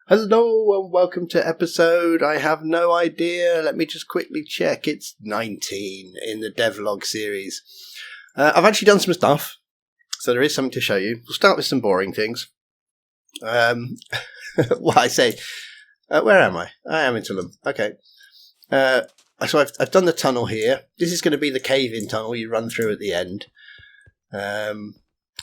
Hello and welcome to episode, I have no idea, let me just quickly check, it's 19 in the devlog series. I've actually done some stuff, so there is something to show you. We'll start with some boring things. What I say, where am I? I am in Tulum, okay. So I've done the tunnel here. This is going to be the cave-in tunnel you run through at the end.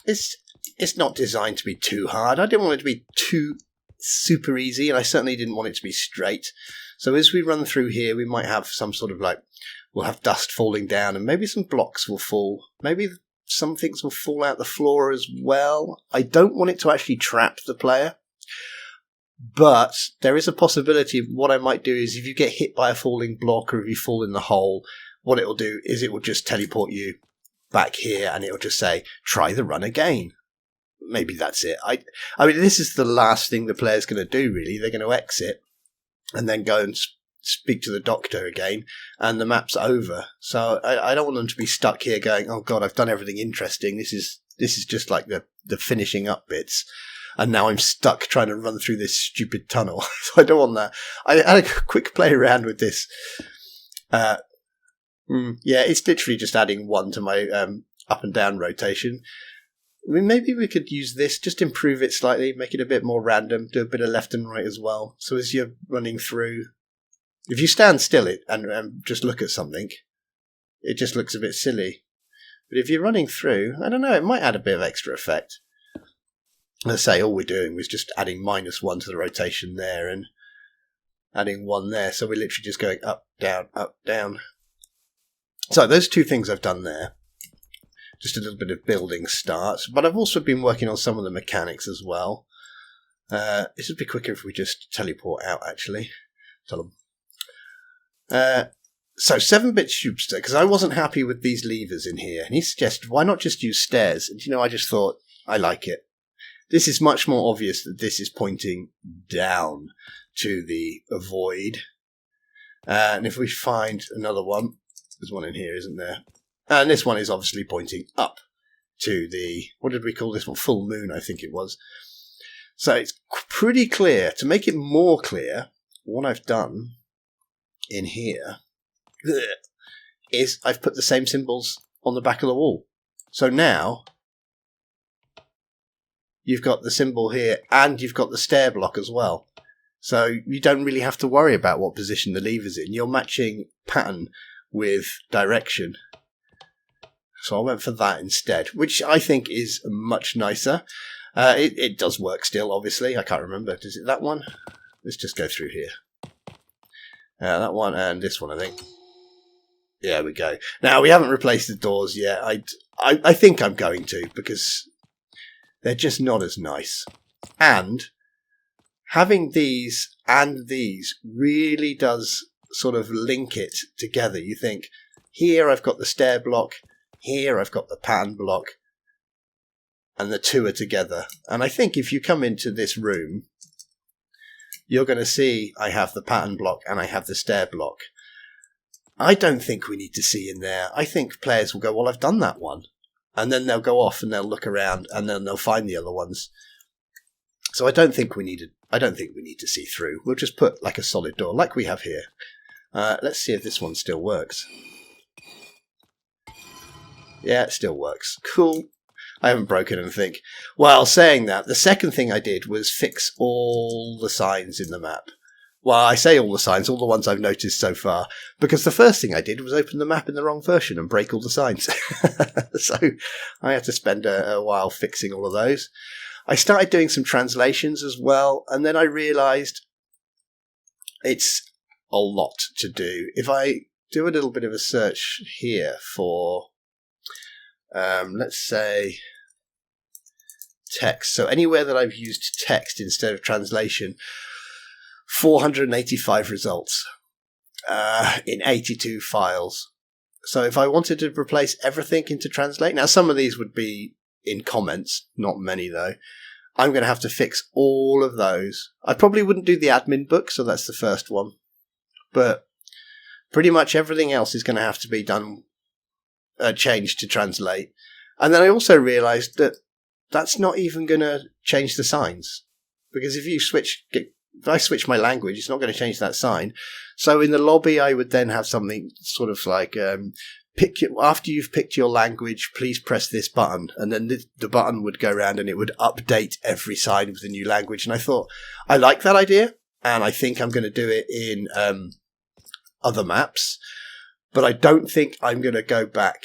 It's not designed to be too hard. I didn't want it to be too super easy, and I certainly didn't want it to be straight. So as we run through here, we might have some sort of we'll have dust falling down, and maybe some blocks will fall. Maybe some things will fall out the floor as well. I don't want it to actually trap the player, but there is a possibility of what I might do is if you get hit by a falling block or if you fall in the hole, what it will do is it will just teleport you back here and it will just say, try the run again. Maybe that's it. I mean, this is the last thing the player's going to do, really. They're going to exit and then go and speak to the doctor again, and the map's over. So I don't want them to be stuck here going, oh, God, I've done everything interesting. This is just like the finishing up bits, and now I'm stuck trying to run through this stupid tunnel. So I don't want that. I had a quick play around with this. Yeah, it's literally just adding one to my up and down rotation. I mean, maybe we could use this, just improve it slightly, make it a bit more random, do a bit of left and right as well. So as you're running through, if you stand still and just look at something, it just looks a bit silly. But if you're running through, I don't know, it might add a bit of extra effect. Let's say all we're doing was just adding -1 to the rotation there and adding 1 there. So we're literally just going up, down. So those two things I've done there. Just a little bit of building start, but I've also been working on some of the mechanics as well. This would be quicker if we just teleport out, actually. Tell them. So 7-bit Shoopster, because I wasn't happy with these levers in here, and he suggested, why not just use stairs? And I just thought, I like it. This is much more obvious that this is pointing down to the void. And if we find another one, there's one in here, isn't there? And this one is obviously pointing up to the, what did we call this one? Full moon, I think it was. So it's pretty clear. To make it more clear, what I've done in here is I've put the same symbols on the back of the wall. So now you've got the symbol here and you've got the stair block as well. So you don't really have to worry about what position the lever's in. You're matching pattern with direction. So I went for that instead, which I think is much nicer. It does work still, obviously. I can't remember. Is it that one? Let's just go through here. That one and this one, I think. There we go. Now, we haven't replaced the doors yet. I think I'm going to, because they're just not as nice. And having these and these really does sort of link it together. You think, here I've got the stair block. Here I've got the pattern block, and the two are together. And I think if you come into this room, you're going to see I have the pattern block and I have the stair block. I don't think we need to see in there. I think players will go, well, I've done that one. And then they'll go off and they'll look around and then they'll find the other ones. So I don't think we need to see through. We'll just put like a solid door like we have here. Let's see if this one still works. Yeah, it still works. Cool. I haven't broken anything. Well, saying that, the second thing I did was fix all the signs in the map. Well, I say all the signs, all the ones I've noticed so far, because the first thing I did was open the map in the wrong version and break all the signs. So I had to spend a while fixing all of those. I started doing some translations as well, and then I realised it's a lot to do. If I do a little bit of a search here for... let's say text. So anywhere that I've used text instead of translation, 485 results in 82 files. So if I wanted to replace everything into translate, now some of these would be in comments, not many though. I'm going to have to fix all of those. I probably wouldn't do the admin book, so that's the first one. But pretty much everything else is going to have to be done change to translate. And then I also realised that that's not even going to change the signs. Because if you if I switch my language, it's not going to change that sign. So in the lobby, I would then have something sort of like, after you've picked your language, please press this button. And then the button would go around and it would update every sign with the new language. And I thought, I like that idea. And I think I'm going to do it in other maps. But I don't think I'm going to go back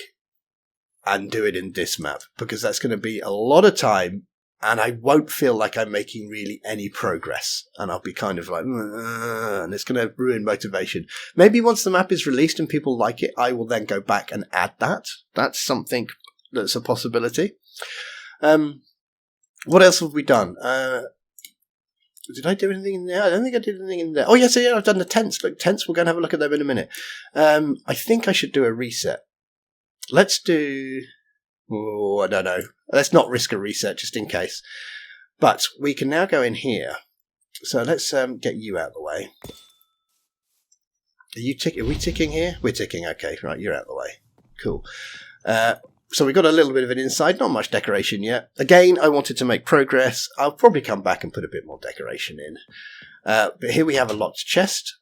and do it in this map, because that's going to be a lot of time and I won't feel like I'm making really any progress. And I'll be kind of like, and it's going to ruin motivation. Maybe once the map is released and people like it, I will then go back and add that. That's something that's a possibility. What else have we done? Did I do anything in there? I don't think I did anything in there. Oh, yes, yeah, I've done the tents. Look, tents, we're going to have a look at them in a minute. I think I should do a reset. Let's do... Oh, I don't know. Let's not risk a reset just in case. But we can now go in here. So let's get you out of the way. Are we ticking here? We're ticking. Okay, right, you're out of the way. Cool. So we got a little bit of an inside, not much decoration yet. Again, I wanted to make progress. I'll probably come back and put a bit more decoration in. But here we have a locked chest.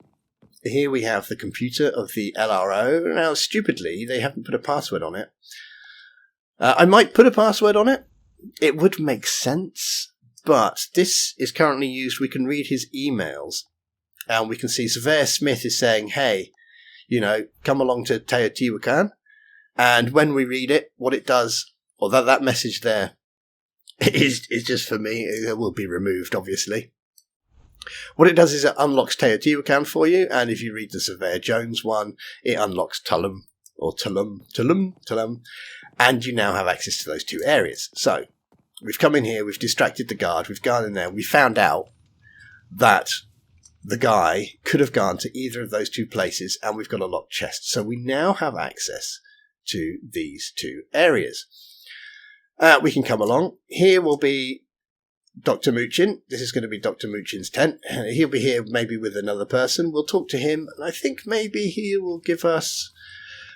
Here we have the computer of the LRO. Now, stupidly, they haven't put a password on it. I might put a password on it. It would make sense. But this is currently used. We can read his emails. And we can see Surveyor Smith is saying, hey, come along to Teotihuacan. And when we read it, what it does, or that message there, is just for me. It will be removed, obviously. What it does is it unlocks Teotihuacan for you, and if you read the Surveyor Jones one, it unlocks Tulum, or Tulum, and you now have access to those two areas. So, we've come in here, we've distracted the guard, we've gone in there, we found out that the guy could have gone to either of those two places, and we've got a locked chest. So we now have access to these two areas. We can come along. Here will be Dr. Muchin. This is going to be Dr. Muchin's tent. He'll be here maybe with another person. We'll talk to him, and I think maybe he will give us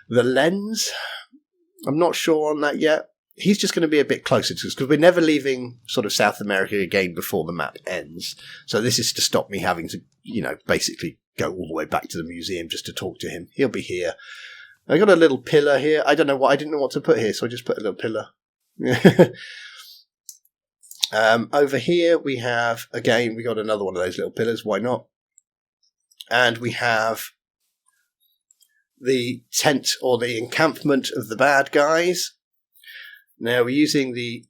the lens. I'm not sure on that yet. He's just going to be a bit closer to us, because we're never leaving sort of South America again before the map ends. So this is to stop me having to, basically go all the way back to the museum just to talk to him. He'll be here. I got a little pillar here. I didn't know what to put here, so I just put a little pillar. Over here we have, again, we got another one of those little pillars. Why not? And we have the tent or the encampment of the bad guys. Now we're using the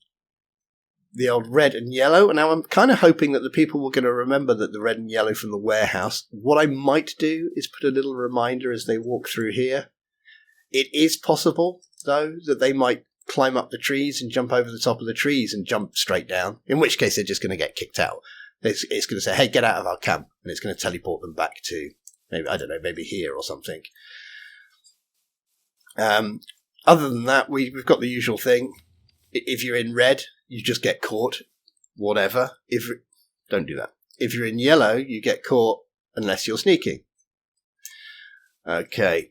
old red and yellow. And now I'm kind of hoping that the people were going to remember that the red and yellow from the warehouse. What I might do is put a little reminder as they walk through here. It is possible, though, that they might climb up the trees and jump over the top of the trees and jump straight down, in which case they're just going to get kicked out. It's going to say, hey, get out of our camp, and it's going to teleport them back to, maybe here or something. Other than that, we've got the usual thing. If you're in red, you just get caught, whatever. Don't do that. If you're in yellow, you get caught unless you're sneaking. Okay.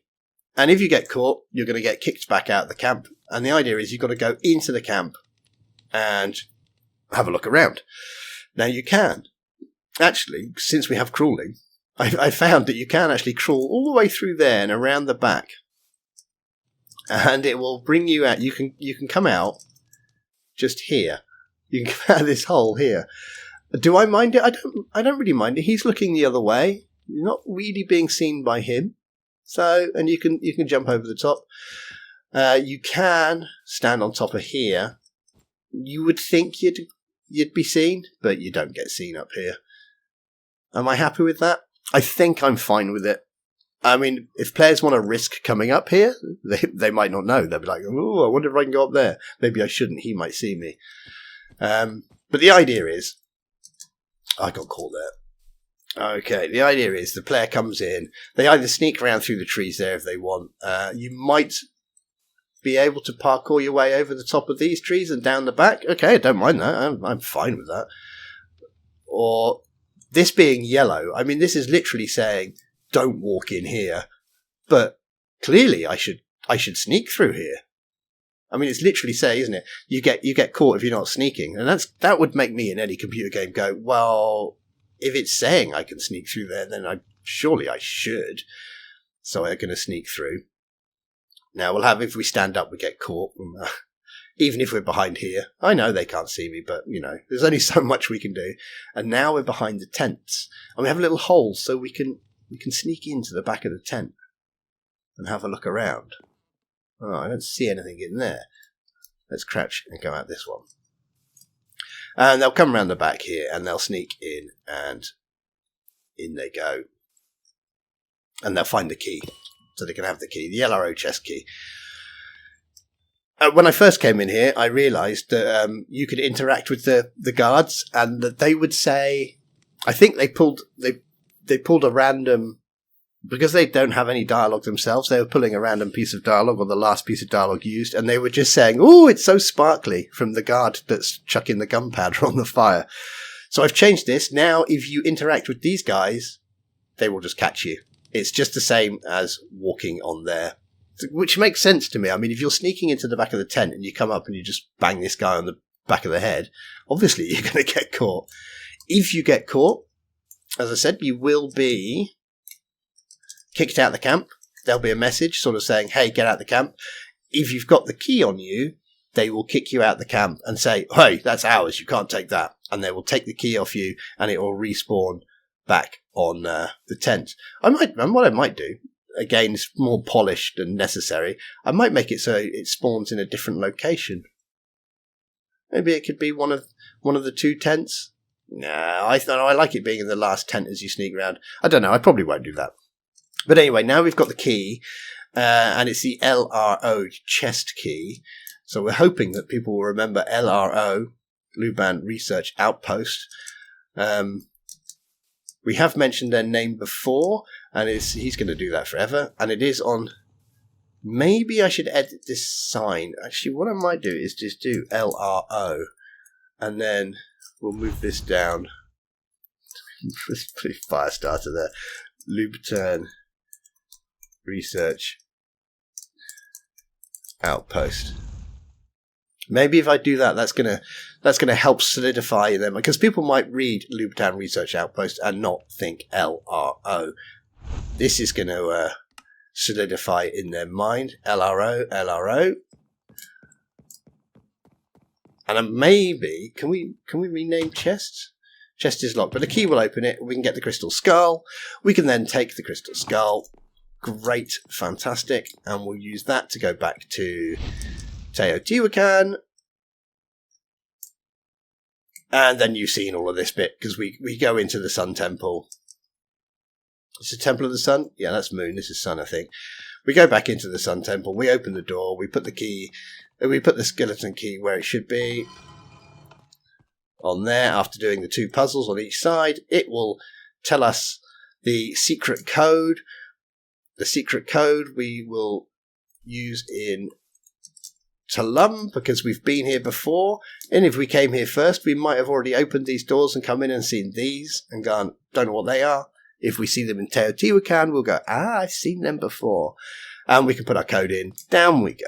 And if you get caught, you're going to get kicked back out of the camp. And the idea is you've got to go into the camp and have a look around. Now you can. Actually, since we have crawling, I found that you can actually crawl all the way through there and around the back. And it will bring you out. You can come out just here. You can come out of this hole here. Do I mind it? I don't really mind it. He's looking the other way. You're not really being seen by him. So, and you can jump over the top. You can stand on top of here. You would think you'd be seen, but you don't get seen up here. Am I happy with that? I think I'm fine with it. I mean, if players want to risk coming up here, they might not know. They'll be like, oh, I wonder if I can go up there. Maybe I shouldn't. He might see me. But the idea is, I got caught there. Okay, the idea is the player comes in. They either sneak around through the trees there if they want. You might be able to parkour your way over the top of these trees and down the back. Okay, I don't mind that. I'm fine with that. Or this being yellow, I mean, this is literally saying, don't walk in here. But clearly I should sneak through here. I mean, it's literally saying, isn't it? You get caught if you're not sneaking. And that would make me in any computer game go, well, if it's saying I can sneak through there, then surely I should. So I'm going to sneak through. Now we'll have, if we stand up, we get caught. Even if we're behind here. I know they can't see me, but, there's only so much we can do. And now we're behind the tents. And we have a little hole so we can sneak into the back of the tent and have a look around. Oh, I don't see anything in there. Let's crouch and go out this one. And they'll come around the back here and they'll sneak in, and in they go. And they'll find the key, so they can have the key, the LRO chest key. When I first came in here, I realised that you could interact with the guards, and that they would say, I think they pulled a random, because they don't have any dialogue themselves, they were pulling a random piece of dialogue, or the last piece of dialogue used, and they were just saying, "Oh, it's so sparkly," from the guard that's chucking the gunpowder on the fire. So I've changed this. Now, if you interact with these guys, they will just catch you. It's just the same as walking on there. Which makes sense to me. I mean, if you're sneaking into the back of the tent and you come up and you just bang this guy on the back of the head, obviously you're going to get caught. If you get caught, as I said, you will be kicked out of the camp. There'll be a message sort of saying, "Hey, get out of the camp." If you've got the key on you, they will kick you out of the camp and say, "Hey, that's ours. You can't take that." And they will take the key off you, and it will respawn back on the tent. What I might do, again, it's more polished and necessary, I might make it so it spawns in a different location. Maybe it could be one of the two tents. No, I like it being in the last tent as you sneak around. I don't know, I probably won't do that. But anyway, now we've got the key, and it's the LRO chest key. So we're hoping that people will remember LRO, Luban Research Outpost. We have mentioned their name before, and he's going to do that forever. And it is on... Maybe I should edit this sign. Actually, what I might do is just do LRO, and then we'll move this down. Let's put a fire starter there. Luban Research Outpost. Maybe if I do that, that's gonna help solidify them, because people might read Luban Research Outpost and not think LRO. This is going to solidify in their mind. LRO. And maybe can we rename chests? Chest is locked, but the key will open it. We can get the crystal skull. We can then take the crystal skull. Great, fantastic, and we'll use that to go back to Teotihuacan. And then you've seen all of this bit, because we go into the Sun Temple. It's the Temple of the Sun? Yeah, that's Moon. This is Sun, I think. We go back into the Sun Temple. We open the door. We put the key. We put the skeleton key where it should be. On there, after doing the two puzzles on each side, it will tell us the secret code. The secret code we will use in Tulum, because we've been here before, and if we came here first, we might have already opened these doors and come in and seen these and gone, don't know what they are. If we see them in Teotihuacan, we'll go, I've seen them before. And we can put our code in. Down we go.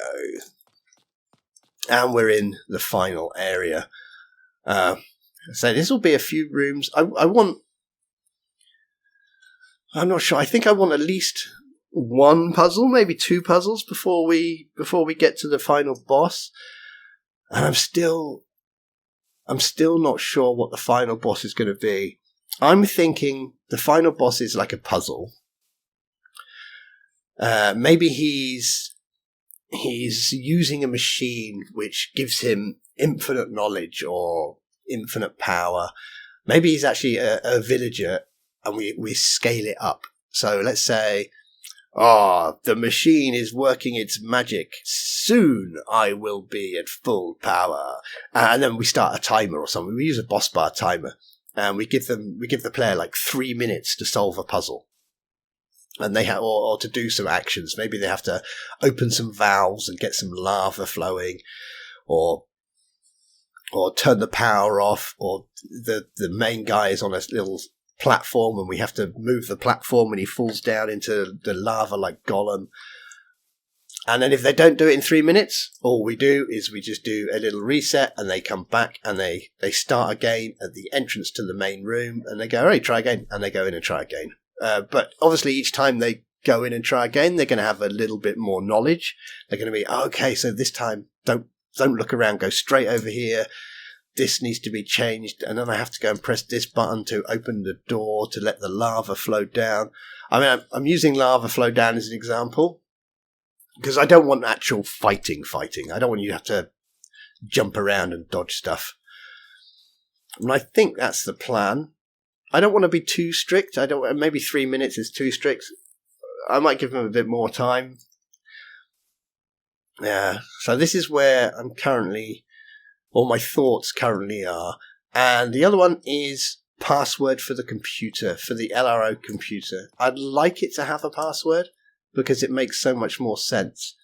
And we're in the final area. So this will be a few rooms. I'm not sure. I think I want at least one puzzle, maybe two puzzles before we get to the final boss. And I'm still not sure what the final boss is going to be. I'm thinking the final boss is like a puzzle. Maybe he's using a machine which gives him infinite knowledge or infinite power. Maybe he's actually a villager, and we scale it up. So let's say, the machine is working its magic. Soon I will be at full power. And then we start a timer or something. We use a boss bar timer. And we give the player like 3 minutes to solve a puzzle. And they have, or to do some actions. Maybe they have to open some valves and get some lava flowing, or turn the power off, or the main guy is on a little platform and we have to move the platform and he falls down into the lava like Gollum. And then if they don't do it in 3 minutes, all we do is we just do a little reset and they come back and they start again at the entrance to the main room and they go, all right, try again. And they go in and try again. But obviously each time they go in and try again, they're going to have a little bit more knowledge. They're going to be, okay, so this time don't look around, go straight over here. This needs to be changed. And then I have to go and press this button to open the door to let the lava flow down. I mean, I'm using lava flow down as an example because I don't want actual fighting. I don't want you to have to jump around and dodge stuff. And I think that's the plan. I don't want to be too strict. Maybe 3 minutes is too strict. I might give them a bit more time. Yeah. So this is where I'm currently, or my thoughts currently are. And the other one is password for the computer, for the LRO computer. I'd like it to have a password because it makes so much more sense.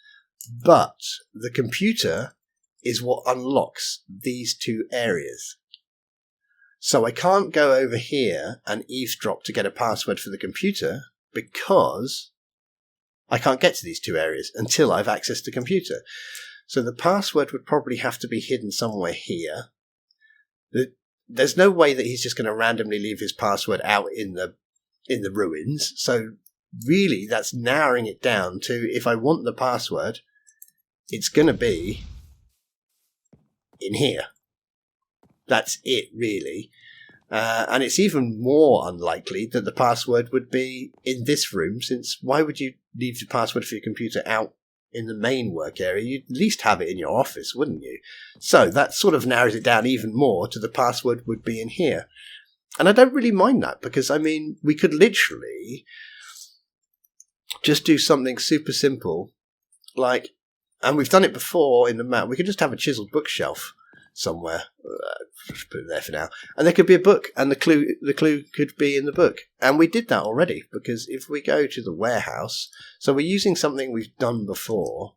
But the computer is what unlocks these two areas. So I can't go over here and eavesdrop to get a password for the computer because I can't get to these two areas until I've accessed the computer. So the password would probably have to be hidden somewhere here. There's no way that he's just going to randomly leave his password out in the ruins. So really that's narrowing it down to, if I want the password, it's going to be in here. That's it, really. And it's even more unlikely that the password would be in this room, since why would you leave the password for your computer out in the main work area? You'd at least have it in your office, wouldn't you? So that sort of narrows it down even more to the password would be in here. And I don't really mind that because, I mean, we could literally just do something super simple, like, and we've done it before in the map, we could just have a chiseled bookshelf somewhere. Just put it there for now. And there could be a book, and the clue could be in the book. And we did that already, because if we go to the warehouse, so we're using something we've done before.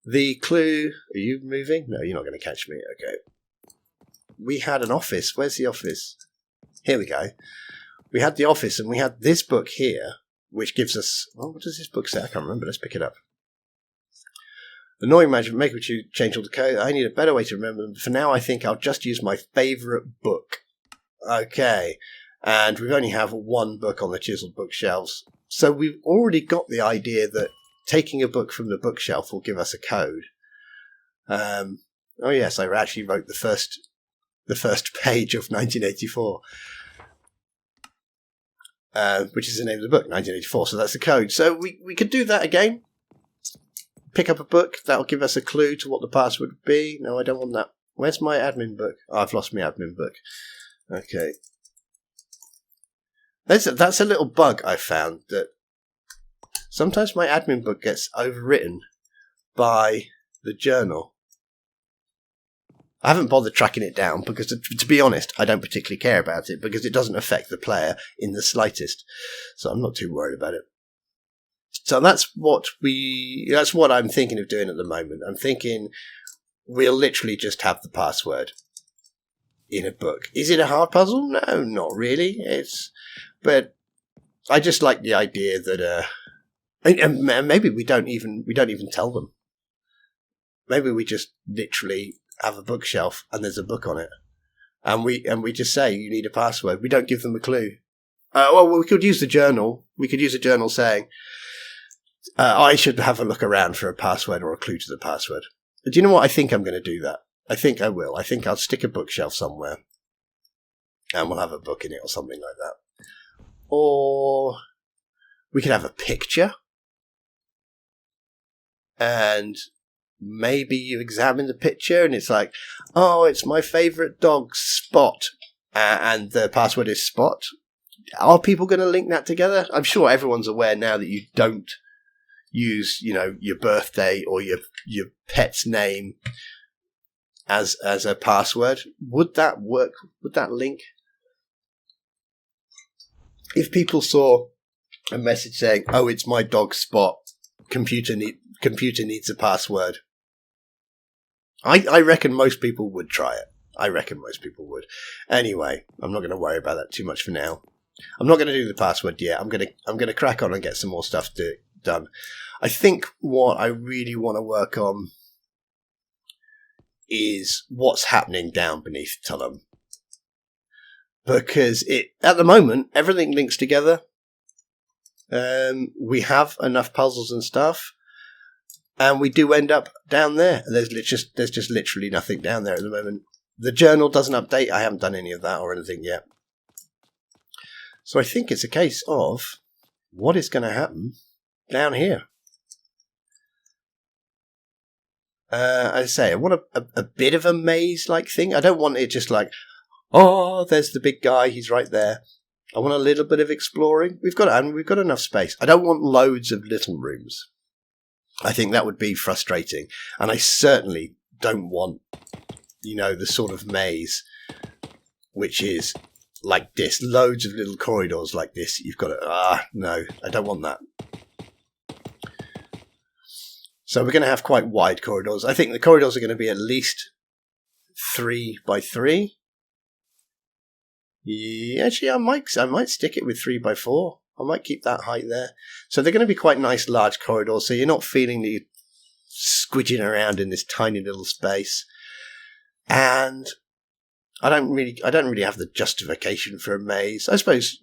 The clue, are you moving? No, you're not going to catch me. Okay. We had an office. Where's the office? Here we go. We had the office, and we had this book here, which gives us, oh, what does this book say? I can't remember. Let's pick it up. Annoying management, make you change all the code. I need a better way to remember them. For now, I think I'll just use my favourite book. Okay. And we only have one book on the chiseled bookshelves. So we've already got the idea that taking a book from the bookshelf will give us a code. Oh yes, I actually wrote the first page of 1984. Which is the name of the book, 1984. So that's the code. So we could do that again. Pick up a book. That'll give us a clue to what the password would be. No, I don't want that. Where's my admin book? Oh, I've lost my admin book. Okay. That's a little bug I found, that sometimes my admin book gets overwritten by the journal. I haven't bothered tracking it down because, to be honest, I don't particularly care about it because it doesn't affect the player in the slightest. So I'm not too worried about it. So that's what I'm thinking of doing at the moment. I'm thinking we'll literally just have the password in a book. Is it a hard puzzle? No, not really. But I just like the idea that, and maybe we don't even tell them. Maybe we just literally have a bookshelf and there's a book on it, and we just say you need a password. We don't give them a clue. Well, we could use the journal. We could use a journal saying, I should have a look around for a password or a clue to the password. Do you know what? I think I'm going to do that. I think I will. I think I'll stick a bookshelf somewhere and we'll have a book in it or something like that. Or we could have a picture and maybe you examine the picture and it's like, oh, it's my favourite dog, Spot, and the password is Spot. Are people going to link that together? I'm sure everyone's aware now that you don't use, your birthday or your pet's name as a password. Would that work? Would that link? If people saw a message saying, "Oh, it's my dog Spot. Computer needs a password." I reckon most people would try it. I reckon most people would. Anyway, I'm not going to worry about that too much for now. I'm not going to do the password yet. I'm going to crack on and get some more stuff done. I think what I really want to work on is what's happening down beneath Tullum. Because at the moment, everything links together. We have enough puzzles and stuff. And we do end up down there. There's just literally nothing down there at the moment. The journal doesn't update. I haven't done any of that or anything yet. So I think it's a case of what is going to happen down here. As I say, I want a bit of a maze-like thing. I don't want it just like, oh, there's the big guy. He's right there. I want a little bit of exploring. We've got enough space. I don't want loads of little rooms. I think that would be frustrating. And I certainly don't want, the sort of maze which is like this. Loads of little corridors like this. You've got to, no, I don't want that. So we're going to have quite wide corridors. I think the corridors are going to be at least 3 by 3. Yeah, actually, I might stick it with 3 by 4. I might keep that height there. So they're going to be quite nice, large corridors. So you're not feeling the squidging around in this tiny little space. And I don't really have the justification for a maze. I suppose,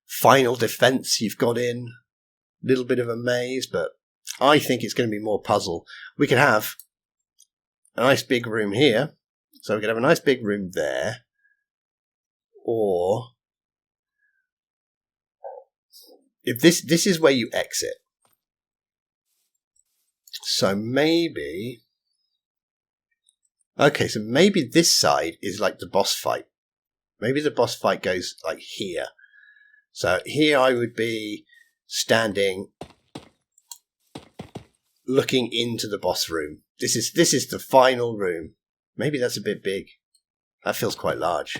final defense you've got in, a little bit of a maze, but I think it's going to be more puzzle. We could have a nice big room here. So we could have a nice big room there. Or if this is where you exit. So maybe this side is like the boss fight. Maybe the boss fight goes like here. So here I would be standing looking into the boss room. This is the final room. Maybe that's a bit big. That feels quite large.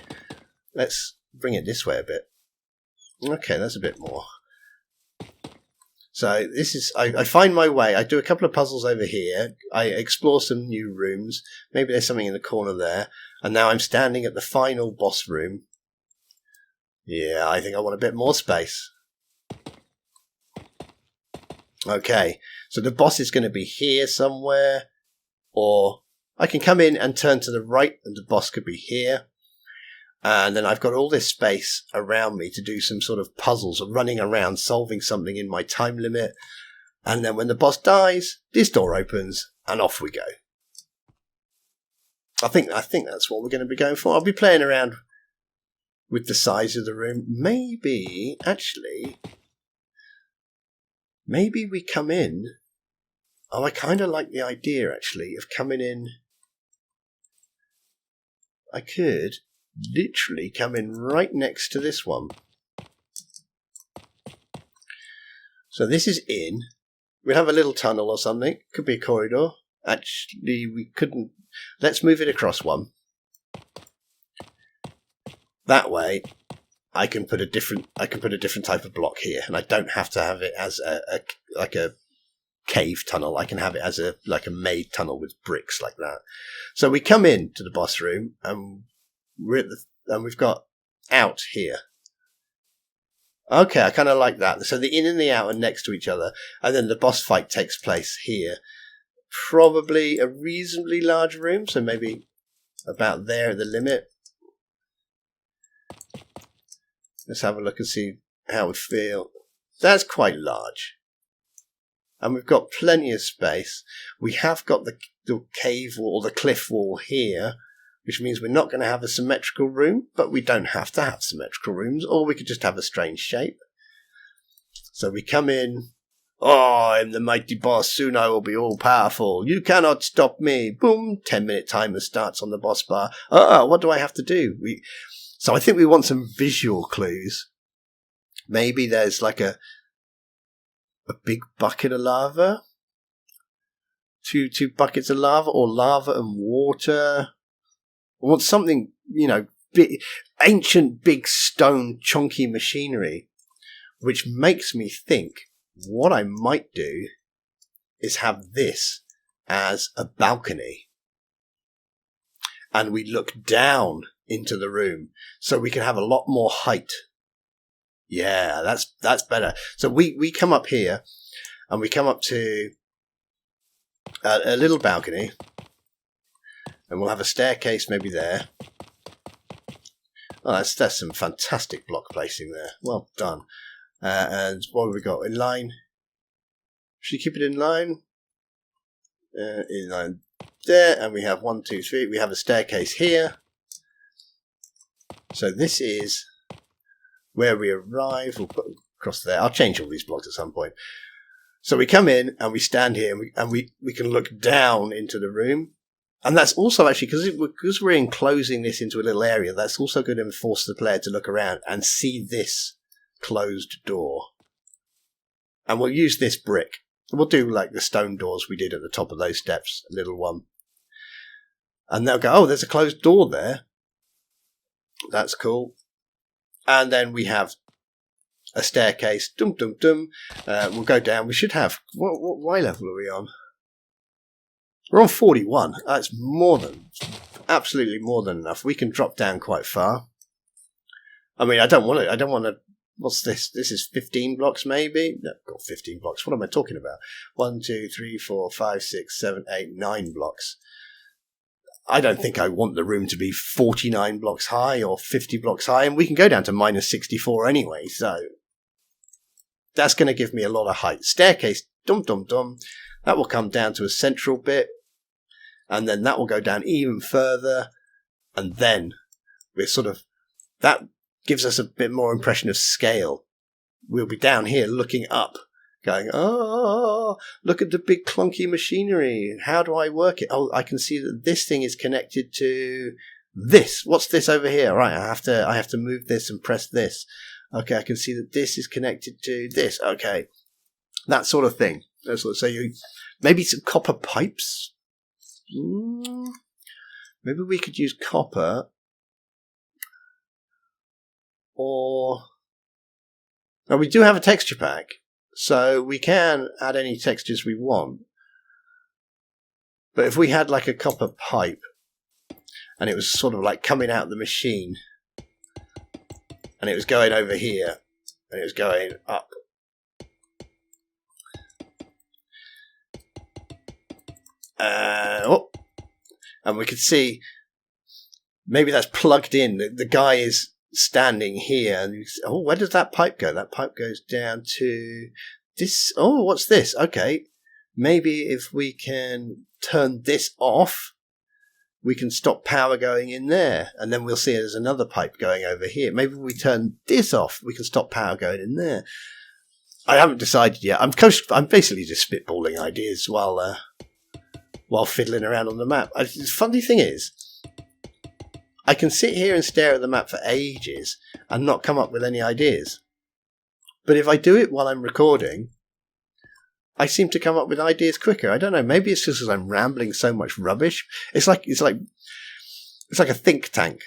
Let's bring it this way a bit. Okay, that's a bit more. So this is, I find my way. I do a couple of puzzles over here. I explore some new rooms. Maybe there's something in the corner there. And now I'm standing at the final boss room. Yeah, I think I want a bit more space. Okay, so the boss is going to be here somewhere. Or I can come in and turn to the right and the boss could be here. And then I've got all this space around me to do some sort of puzzles or running around solving something in my time limit. And then when the boss dies, this door opens and off we go. I think that's what we're going to be going for. I'll be playing around with the size of the room. Maybe we come in. Oh, I kind of like the idea actually of coming in. I could literally come in right next to this one. So this is in. We'll have a little tunnel or something. Could be a corridor. Actually, we couldn't. Let's move it across one. That way, I can put a different type of block here, and I don't have to have it as a cave tunnel. I can have it as a made tunnel with bricks like that. So we come in to the boss room, and we've got out here. Okay, I kind of like that. So the in and the out are next to each other, and then the boss fight takes place here. Probably a reasonably large room, so maybe about there at the limit. Let's have a look and see how it would feel. That's quite large. And we've got plenty of space. We have got the cave wall, or the cliff wall here, which means we're not going to have a symmetrical room, but we don't have to have symmetrical rooms, or we could just have a strange shape. So we come in. Oh, I'm the mighty boss. Soon I will be all powerful. You cannot stop me. Boom. 10-minute timer starts on the boss bar. What do I have to do? So I think we want some visual clues. Maybe there's like a big bucket of lava. Two buckets of lava, or lava and water. I want something, big, ancient, big stone, chunky machinery, which makes me think what I might do is have this as a balcony. And we look down into the room, so we can have a lot more height. Yeah, that's better. So we come up here, and we come up to a little balcony, and we'll have a staircase maybe there. Oh, that's some fantastic block placing there. Well done. And what have we got? In line. Should we keep it in line? In line there. And we have 1, 2, 3. We have a staircase here. So this is where we arrive. We'll put across there. I'll change all these blocks at some point. So we come in and we stand here and we can look down into the room. And that's also actually, because we're enclosing this into a little area, that's also going to force the player to look around and see this closed door. And we'll use this brick. We'll do like the stone doors we did at the top of those steps, a little one. And they'll go, oh, there's a closed door there. That's cool. And then we have a staircase. Dum, dum, dum. We'll go down. We should have, what Y level are we on? We're on 41. That's absolutely more than enough. We can drop down quite far. I mean, I don't want to, what's this? This is 15 blocks maybe? No, got 15 blocks. What am I talking about? 1, 2, 3, 4, 5, 6, 7, 8, 9 blocks. I don't think I want the room to be 49 blocks high or 50 blocks high, and we can go down to minus 64 anyway, so that's going to give me a lot of height. Staircase, dum, dum, dum. That will come down to a central bit. And then that will go down even further. And then we're that gives us a bit more impression of scale. We'll be down here looking up, going, oh, look at the big clunky machinery. How do I work it? Oh, I can see that this thing is connected to this. What's this over here? Right, I have to move this and press this. Okay, I can see that this is connected to this. Okay, that sort of thing. So you maybe some copper pipes. Maybe we could use copper, or now we do have a texture pack, so we can add any textures we want. But if we had like a copper pipe, and it was sort of like coming out of the machine, and it was going over here, and it was going up. And we could see maybe that's plugged in. The guy is standing here, and where does that pipe go? That pipe goes down to this. Oh, what's this? Okay, maybe if we can turn this off, we can stop power going in there, and then we'll see there's another pipe going over here. Maybe if we turn this off, we can stop power going in there. I haven't decided yet. I'm basically just spitballing ideas while fiddling around on the map. The funny thing is, I can sit here and stare at the map for ages and not come up with any ideas. But if I do it while I'm recording, I seem to come up with ideas quicker. I don't know. Maybe it's just because I'm rambling so much rubbish. It's like a think tank.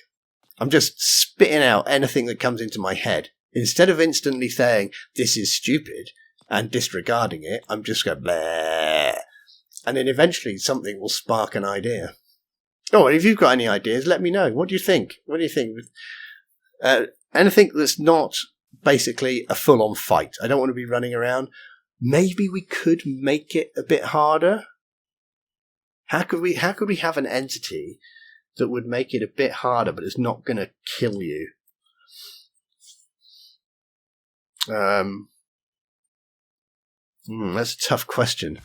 I'm just spitting out anything that comes into my head. Instead of instantly saying, this is stupid, and disregarding it, I'm just going, bleh. And then eventually something will spark an idea. Oh, and if you've got any ideas, let me know. What do you think? What do you think? Anything that's not basically a full-on fight. I don't want to be running around. Maybe we could make it a bit harder. How could we have an entity that would make it a bit harder, but it's not going to kill you? That's a tough question.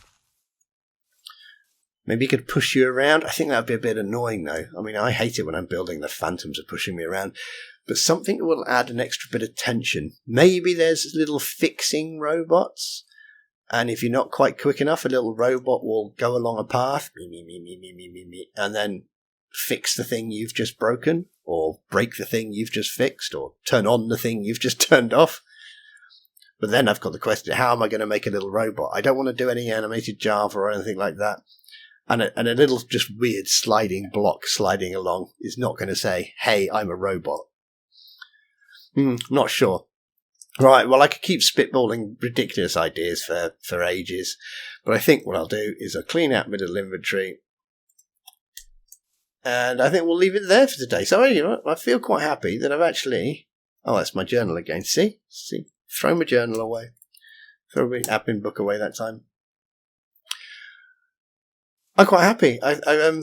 Maybe it could push you around. I think that would be a bit annoying, though. I mean, I hate it when I'm building the phantoms are pushing me around. But something that will add an extra bit of tension. Maybe there's little fixing robots. And if you're not quite quick enough, a little robot will go along a path, and then fix the thing you've just broken, or break the thing you've just fixed, or turn on the thing you've just turned off. But then I've got the question, how am I going to make a little robot? I don't want to do any animated Java or anything like that. And a little just weird sliding block sliding along is not going to say, hey, I'm a robot. Not sure. Right, well, I could keep spitballing ridiculous ideas for ages. But I think what I'll do is I'll clean out middle inventory. And I think we'll leave it there for today. So anyway, I feel quite happy that I've Oh, that's my journal again. See? Throw my journal away. Throw my admin book away that time. I'm quite happy. I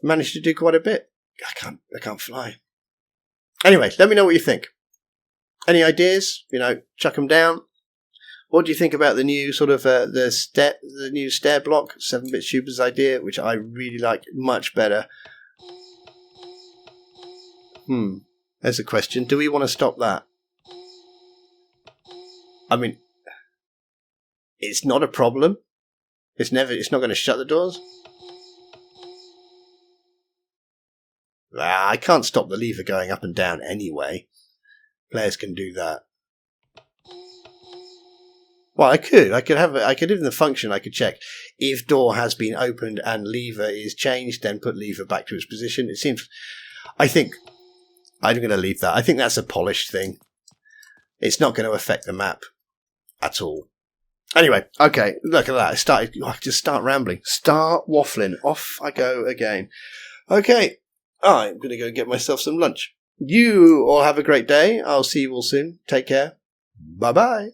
managed to do quite a bit. I can't fly. Anyway, let me know what you think. Any ideas? Chuck them down. What do you think about the new sort of the new stair block, 7-bit Super's idea, which I really like much better? There's a question. Do we want to stop that? I mean, it's not a problem. It's not going to shut the doors. I can't stop the lever going up and down anyway. Players can do that. Well, I could in the function, I could check if door has been opened and lever is changed, then put lever back to its position. I think I'm going to leave that. I think that's a polished thing. It's not going to affect the map at all. Anyway, okay, look at that. I just start rambling. Start waffling. Off I go again. Okay, I'm going to go get myself some lunch. You all have a great day. I'll see you all soon. Take care. Bye-bye.